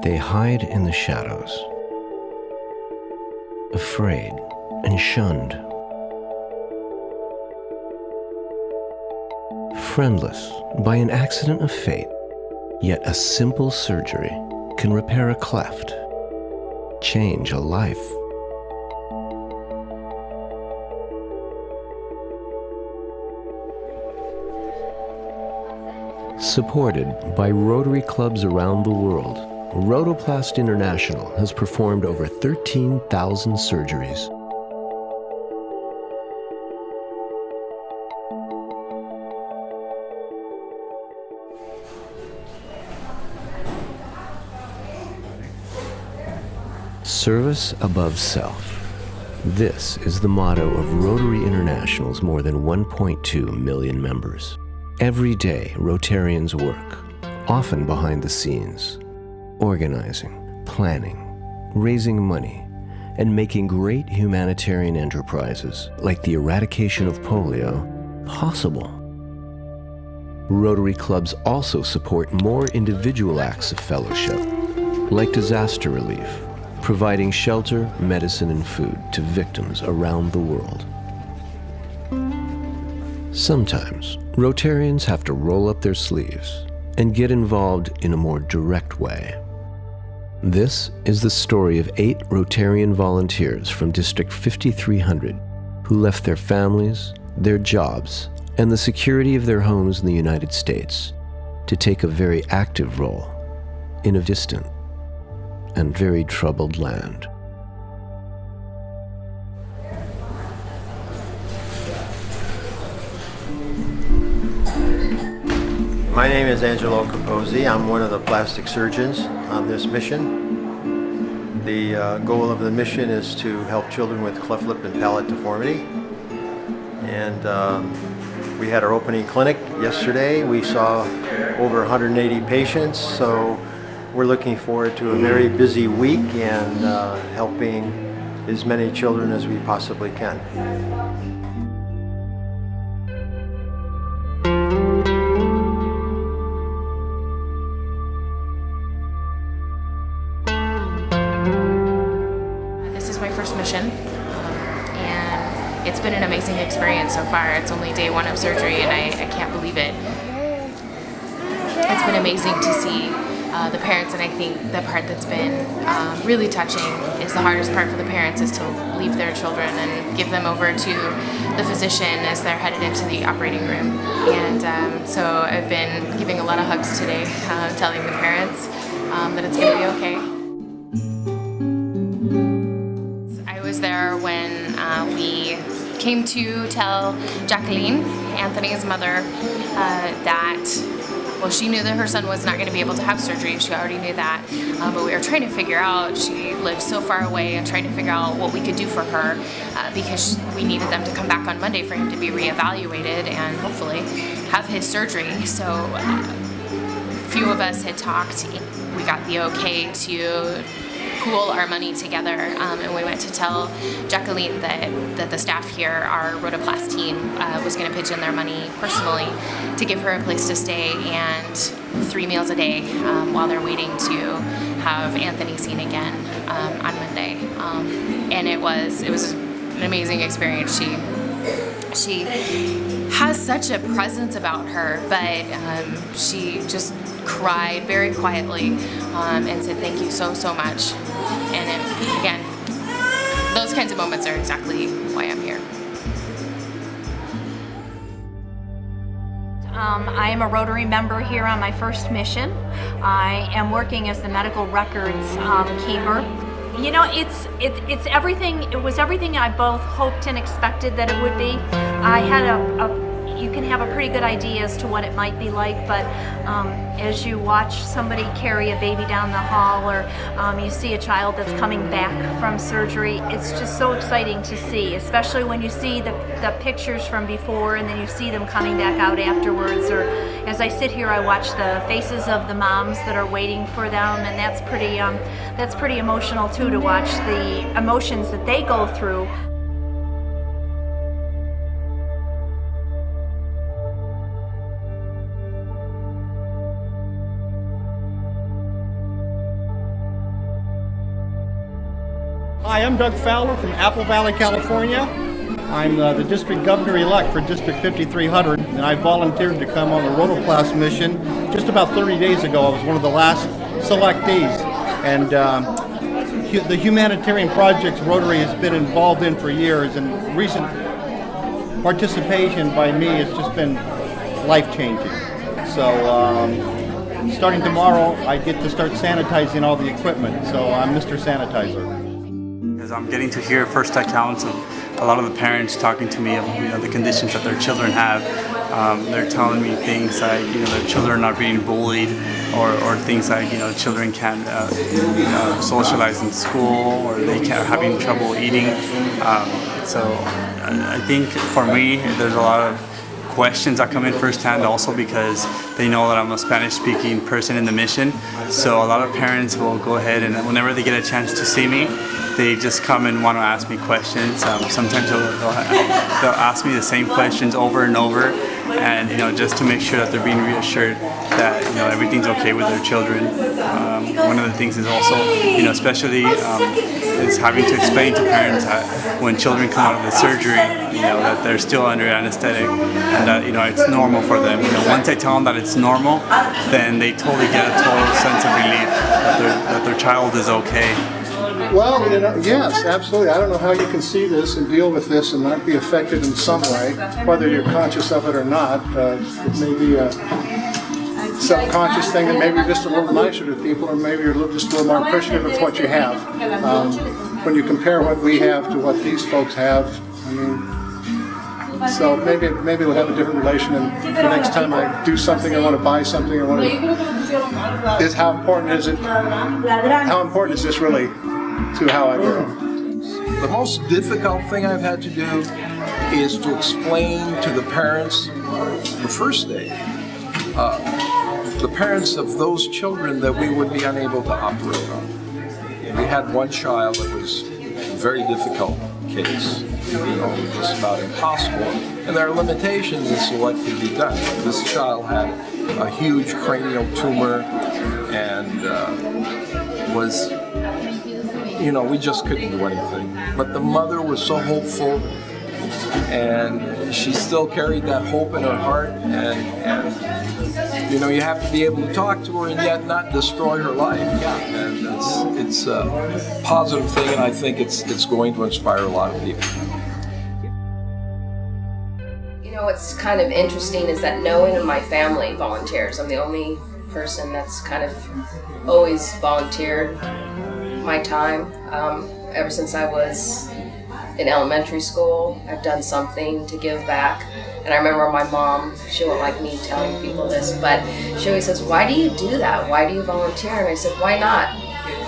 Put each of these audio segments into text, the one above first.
They hide in the shadows, afraid and shunned, friendless by an accident of fate. Yet a simple surgery can repair a cleft, change a life. Supported by Rotary clubs around the world, Rotoplast International has performed over 13,000 surgeries. Service above self. This is the motto of Rotary International's more than 1.2 million members. Every day, Rotarians work, often behind the scenes, organizing, planning, raising money, and making great humanitarian enterprises like the eradication of polio possible. Rotary clubs also support more individual acts of fellowship, like disaster relief, providing shelter, medicine, and food to victims around the world. Sometimes, Rotarians have to roll up their sleeves and get involved in a more direct way. This is the story of 8 Rotarian volunteers from District 5300 who left their families, their jobs, and the security of their homes in the United States to take a very active role in a distant and very troubled land. My name is Angelo Capozzi. I'm one of the plastic surgeons on this mission. The goal of the mission is to help children with cleft lip and palate deformity. And we had our opening clinic yesterday. We saw over 180 patients, so we're looking forward to a very busy week and helping as many children as we possibly can. This is my first mission, and it's been an amazing experience so far. It's only day 1 of surgery, and I can't believe it. It's been amazing to see the parents, and I think the part that's been really touching is the hardest part for the parents is to leave their children and give them over to the physician as they're headed into the operating room. And so I've been giving a lot of hugs today, telling the parents that it's going to be okay. I was there when we came to tell Jacqueline, Anthony's mother, that well, she knew that her son was not going to be able to have surgery. She already knew that. But we were trying to figure out, she lives so far away, and trying to figure out what we could do for her because we needed them to come back on Monday for him to be reevaluated and hopefully have his surgery. So a few of us had talked. We got the okay to pool our money together, and we went to tell Jacqueline that the staff here, our Rotoplast team, was going to pitch in their money personally to give her a place to stay and 3 meals a day while they're waiting to have Anthony seen again on Monday. And it was an amazing experience. She has such a presence about her, but she just cried very quietly and said thank you so much. And again, those kinds of moments are exactly why I'm here. I am a Rotary member here on my first mission. I am working as the medical records keeper. You know, it's everything. It was everything I both hoped and expected that it would be. I had you can have a pretty good idea as to what it might be like, but as you watch somebody carry a baby down the hall, or you see a child that's coming back from surgery, it's just so exciting to see, especially when you see the pictures from before and then you see them coming back out afterwards. Or as I sit here, I watch the faces of the moms that are waiting for them, and that's pretty emotional too, to watch the emotions that they go through. Hi, I'm Doug Fowler from Apple Valley, California. I'm the district governor-elect for District 5300, and I volunteered to come on the Rotoplast mission just about 30 days ago. I was one of the last selectees, and the humanitarian projects Rotary has been involved in for years, and recent participation by me has just been life-changing. So starting tomorrow, I get to start sanitizing all the equipment, so I'm Mr. Sanitizer. Because I'm getting to hear first accounts of a lot of the parents talking to me of the conditions that their children have. They're telling me things like their children are being bullied, or things like children can't socialize in school, or they can't having trouble eating. So I think for me there's a lot of questions that come in firsthand, also because they know that I'm a Spanish-speaking person in the mission. So a lot of parents will go ahead and whenever they get a chance to see me, they just come and want to ask me questions. Sometimes they'll ask me the same questions over and over, and just to make sure that they're being reassured that everything's okay with their children. One of the things is also, especially is having to explain to parents that when children come out of the surgery, that they're still under anesthetic, and that it's normal for them. Once I tell them that it's normal, then they totally get a total sense of relief that their child is okay. Well, yes, absolutely. I don't know how you can see this and deal with this and not be affected in some way, whether you're conscious of it or not. It may be a subconscious thing that maybe you're just a little nicer to people, or maybe you're just a little more appreciative of what you have. When you compare what we have to what these folks have, so maybe we'll have a different relation, and the next time I do something, I want to buy something, I want to, is how important is it? How important is this really to how I grow? The most difficult thing I've had to do is to explain to the parents the first day, the parents of those children that we would be unable to operate on. We had one child that was a very difficult case, just about impossible, and there are limitations as to what could be done. This child had a huge cranial tumor and was, we just couldn't do anything. But the mother was so hopeful, and she still carried that hope in her heart, and you have to be able to talk to her and yet not destroy her life. And it's a positive thing, and I think it's going to inspire a lot of people. What's kind of interesting is that no one in my family volunteers. I'm the only person that's kind of always volunteered my time. Ever since I was in elementary school, I've done something to give back. And I remember my mom, she won't like me telling people this, but she always says, "Why do you do that? Why do you volunteer?" And I said, "Why not?"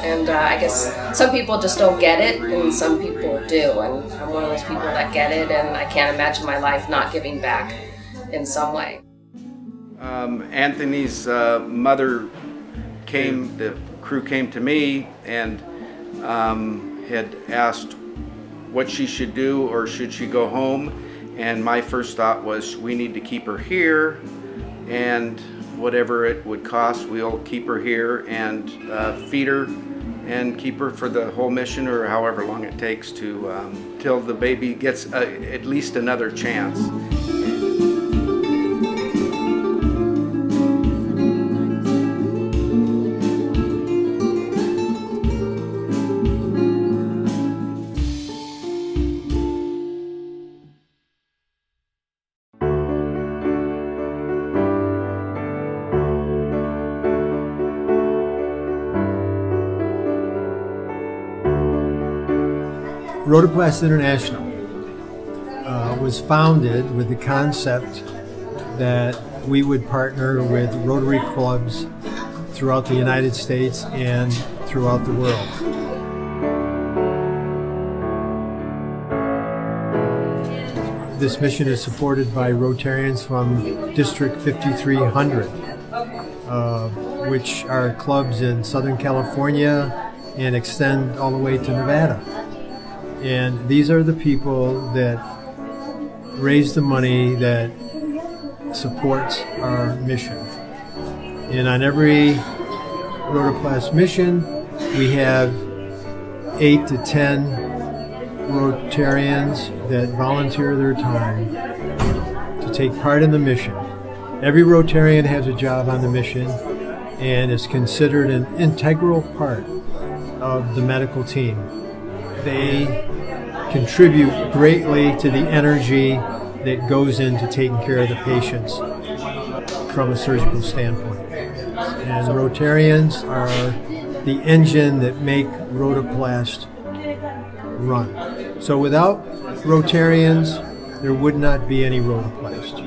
And I guess some people just don't get it, and some people do. And I'm one of those people that get it, and I can't imagine my life not giving back in some way. Anthony's mother the crew came to me and had asked what she should do, or should she go home. And my first thought was, we need to keep her here, and whatever it would cost, we'll keep her here and feed her and keep her for the whole mission, or however long it takes to till the baby gets at least another chance. Rotaplast International was founded with the concept that we would partner with Rotary clubs throughout the United States and throughout the world. This mission is supported by Rotarians from District 5300, which are clubs in Southern California and extend all the way to Nevada. And these are the people that raise the money that supports our mission. And on every Rotoplast mission, we have 8 to 10 Rotarians that volunteer their time to take part in the mission. Every Rotarian has a job on the mission and is considered an integral part of the medical team. They contribute greatly to the energy that goes into taking care of the patients from a surgical standpoint. And Rotarians are the engine that make Rotoplast run. So without Rotarians, there would not be any Rotoplast.